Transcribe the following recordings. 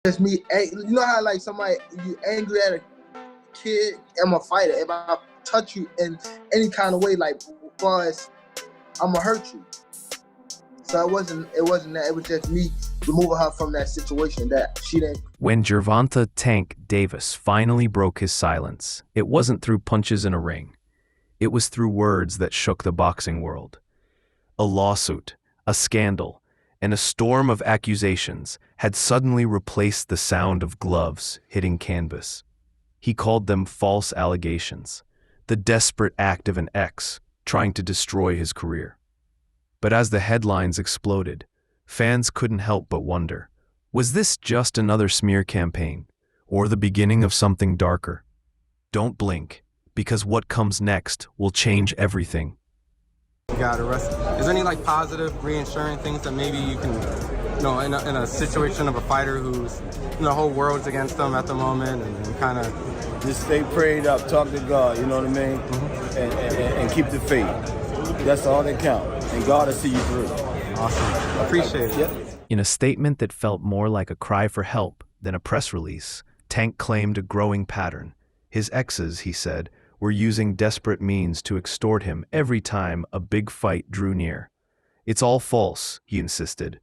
It's me, you know how like somebody, you angry at a kid, I'm a fighter. If I touch you in any kind of way, like as far as I'm gonna hurt you. So it wasn't that, it was just me removing her from that situation that she didn't. When Gervonta Tank Davis finally broke his silence, it wasn't through punches in a ring. It was through words that shook the boxing world. A lawsuit, a scandal, and a storm of accusations had suddenly replaced the sound of gloves hitting canvas. He called them false allegations, the desperate act of an ex trying to destroy his career. But as the headlines exploded, fans couldn't help but wonder, was this just another smear campaign, or the beginning of something darker? Don't blink, because what comes next will change everything. You got arrested. Is there any like positive, reassuring things that maybe you can, in a situation of a fighter who's, the whole world's against them at the moment, and kind of just stay prayed up, talk to God, you know what I mean, and keep the faith. That's all that counts, and God will see you through. Awesome, appreciate it. Yep. In a statement that felt more like a cry for help than a press release, Tank claimed a growing pattern. His exes, he said, were using desperate means to extort him every time a big fight drew near. It's all false, he insisted.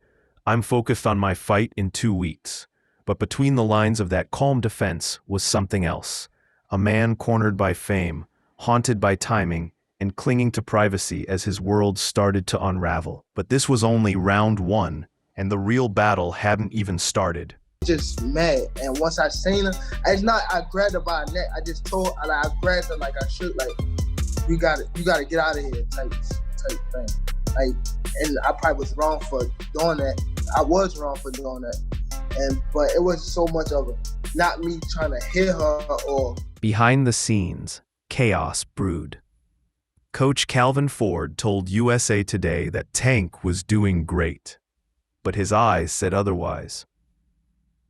I'm focused on my fight in 2 weeks. But between the lines of that calm defense was something else. A man cornered by fame, haunted by timing, and clinging to privacy as his world started to unravel. But this was only round one, and the real battle hadn't even started. Just mad, and once I seen her, I grabbed her by her neck. I just told her, I grabbed her like I should, like you gotta get out of here, type thing. Like, and I probably was wrong for doing that. I was wrong for doing that, but it was so much of it, not me trying to hit her or. Behind the scenes, chaos brewed. Coach Calvin Ford told USA Today that Tank was doing great, but his eyes said otherwise.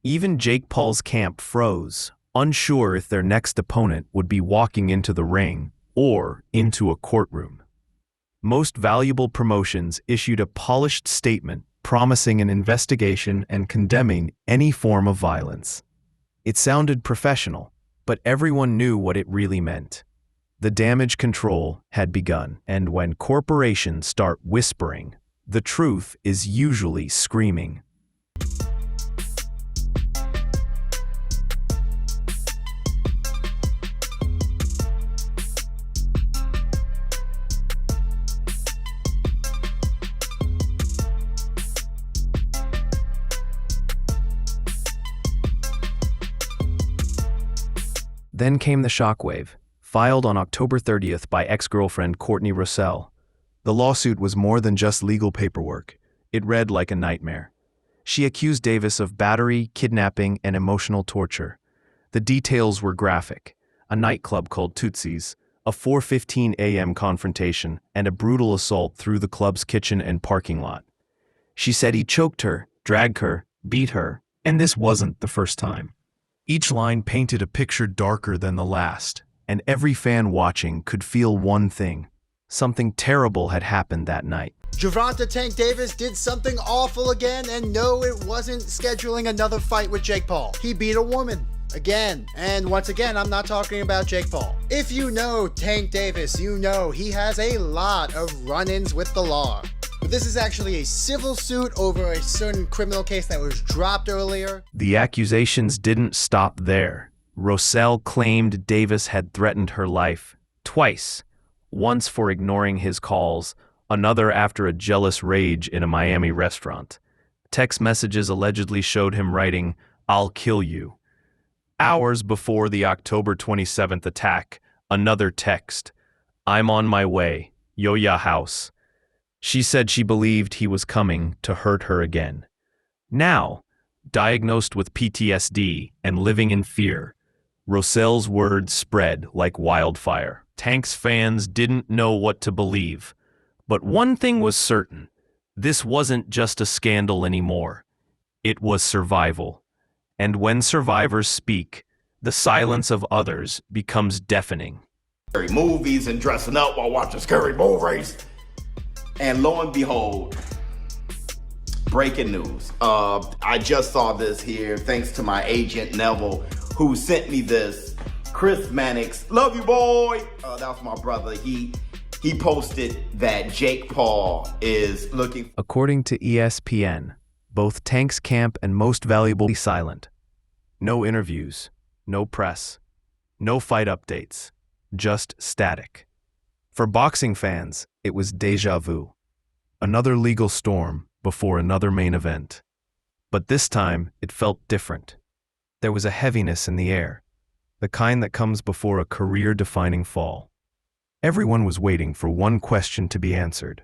Even Jake Paul's camp froze, unsure if their next opponent would be walking into the ring or into a courtroom. Most Valuable Promotions issued a polished statement promising an investigation and condemning any form of violence. It sounded professional, but everyone knew what it really meant. The damage control had begun, and when corporations start whispering, the truth is usually screaming. Then came the shockwave, filed on October 30th by ex-girlfriend Courtney Russell. The lawsuit was more than just legal paperwork. It read like a nightmare. She accused Davis of battery, kidnapping, and emotional torture. The details were graphic: a nightclub called Tootsie's, a 4:15 a.m. confrontation, and a brutal assault through the club's kitchen and parking lot. She said he choked her, dragged her, beat her, and this wasn't the first time. Each line painted a picture darker than the last, and every fan watching could feel one thing: something terrible had happened that night. Gervonta Tank Davis did something awful again, and no, it wasn't scheduling another fight with Jake Paul. He beat a woman. Again. And once again, I'm not talking about Jake Paul. If you know Tank Davis, you know he has a lot of run-ins with the law. But this is actually a civil suit over a certain criminal case that was dropped earlier. The accusations didn't stop there. Russell claimed Davis had threatened her life twice, once for ignoring his calls, another after a jealous rage in a Miami restaurant. Text messages allegedly showed him writing, "I'll kill you." Hours before the October 27th attack, another text, "I'm on my way, Yoya house." She said she believed he was coming to hurt her again. Now, diagnosed with PTSD and living in fear, Russell's words spread like wildfire. Tank's fans didn't know what to believe. But one thing was certain: this wasn't just a scandal anymore. It was survival. And when survivors speak, the silence of others becomes deafening. Scary movies and dressing up while watching scary movies. And lo and behold, breaking news. I just saw this here thanks to my agent Neville, who sent me this. Chris Mannix, love you, boy. That was my brother. He posted that Jake Paul is looking. According to ESPN, both Tank's camp and Most Valuable silent. No interviews, no press, no fight updates, just static. For boxing fans, it was déjà vu. Another legal storm before another main event. But this time, it felt different. There was a heaviness in the air, the kind that comes before a career-defining fall. Everyone was waiting for one question to be answered.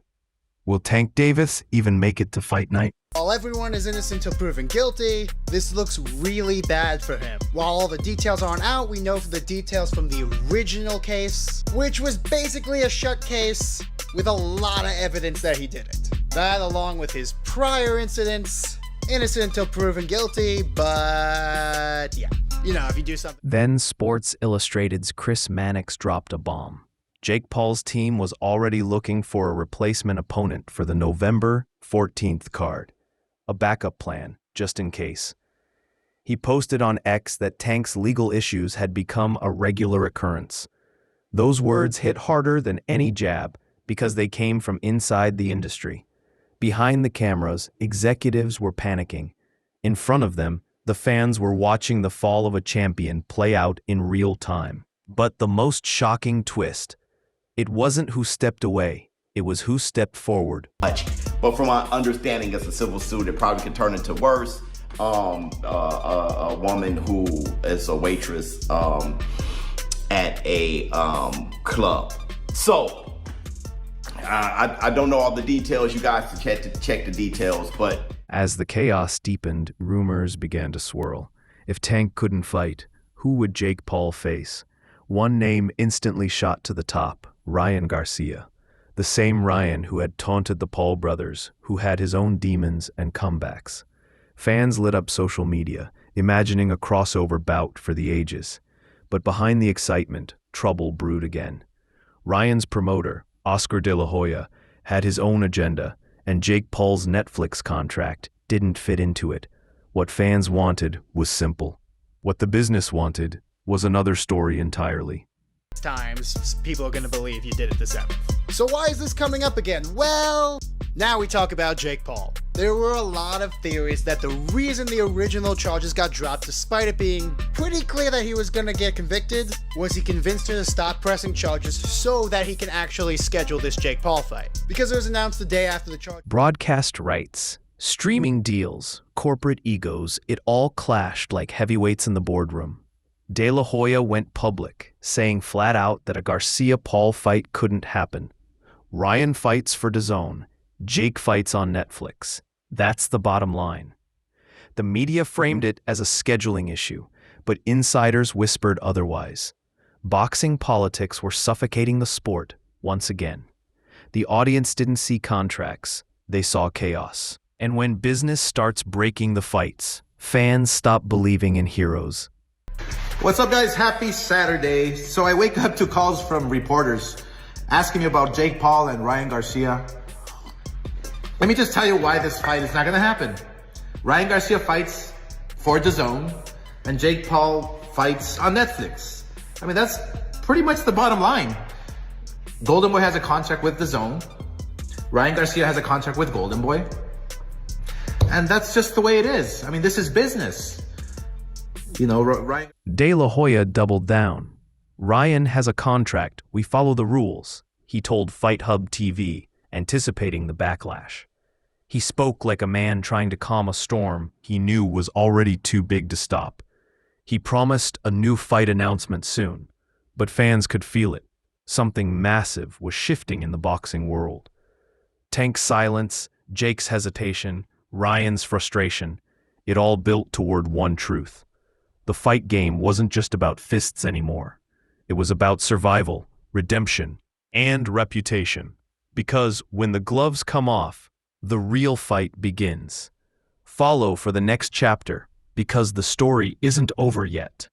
Will Tank Davis even make it to fight night? While everyone is innocent until proven guilty, this looks really bad for him. While all the details aren't out, we know the details from the original case, which was basically a shut case with a lot of evidence that he did it. That, along with his prior incidents, innocent until proven guilty, but yeah. You know, if you do something. Then Sports Illustrated's Chris Mannix dropped a bomb. Jake Paul's team was already looking for a replacement opponent for the November 14th card. A backup plan, just in case. He posted on X that Tank's legal issues had become a regular occurrence. Those words hit harder than any jab because they came from inside the industry. Behind the cameras, executives were panicking. In front of them, the fans were watching the fall of a champion play out in real time. But the most shocking twist, it wasn't who stepped away, it was who stepped forward. But from my understanding, it's a civil suit. It probably could turn into worse. A woman who is a waitress at a club. So I don't know all the details. You guys can check the details, but as the chaos deepened, rumors began to swirl. If Tank couldn't fight, who would Jake Paul face? One name instantly shot to the top, Ryan Garcia. The same Ryan who had taunted the Paul brothers, who had his own demons and comebacks. Fans lit up social media, imagining a crossover bout for the ages. But behind the excitement, trouble brewed again. Ryan's promoter, Oscar De La Hoya, had his own agenda, and Jake Paul's Netflix contract didn't fit into it. What fans wanted was simple. What the business wanted was another story entirely. Times people are going to believe you did it the 7th. So why is this coming up again? Well, now we talk about Jake Paul. There were a lot of theories that the reason the original charges got dropped, despite it being pretty clear that he was going to get convicted, was he convinced her to stop pressing charges so that he can actually schedule this Jake Paul fight. Because it was announced the day after the charge. Broadcast rights, streaming deals, corporate egos, it all clashed like heavyweights in the boardroom. De La Hoya went public, saying flat out that a Garcia-Paul fight couldn't happen. Ryan fights for DAZN. Jake fights on Netflix. That's the bottom line. The media framed it as a scheduling issue, but insiders whispered otherwise. Boxing politics were suffocating the sport once again. The audience didn't see contracts, they saw chaos. And when business starts breaking the fights, fans stop believing in heroes. What's up, guys? Happy Saturday. So I wake up to calls from reporters asking me about Jake Paul and Ryan Garcia. Let me just tell you why this fight is not going to happen. Ryan Garcia fights for DAZN, and Jake Paul fights on Netflix. I mean, that's pretty much the bottom line. Golden Boy has a contract with DAZN. Ryan Garcia has a contract with Golden Boy. And that's just the way it is. I mean, this is business. You know, Ryan. De La Hoya doubled down. Ryan has a contract. We follow the rules, he told Fight Hub TV, anticipating the backlash. He spoke like a man trying to calm a storm he knew was already too big to stop. He promised a new fight announcement soon, but fans could feel it. Something massive was shifting in the boxing world. Tank's silence, Jake's hesitation, Ryan's frustration, it all built toward one truth. The fight game wasn't just about fists anymore. It was about survival, redemption, and reputation. Because when the gloves come off, the real fight begins. Follow for the next chapter, because the story isn't over yet.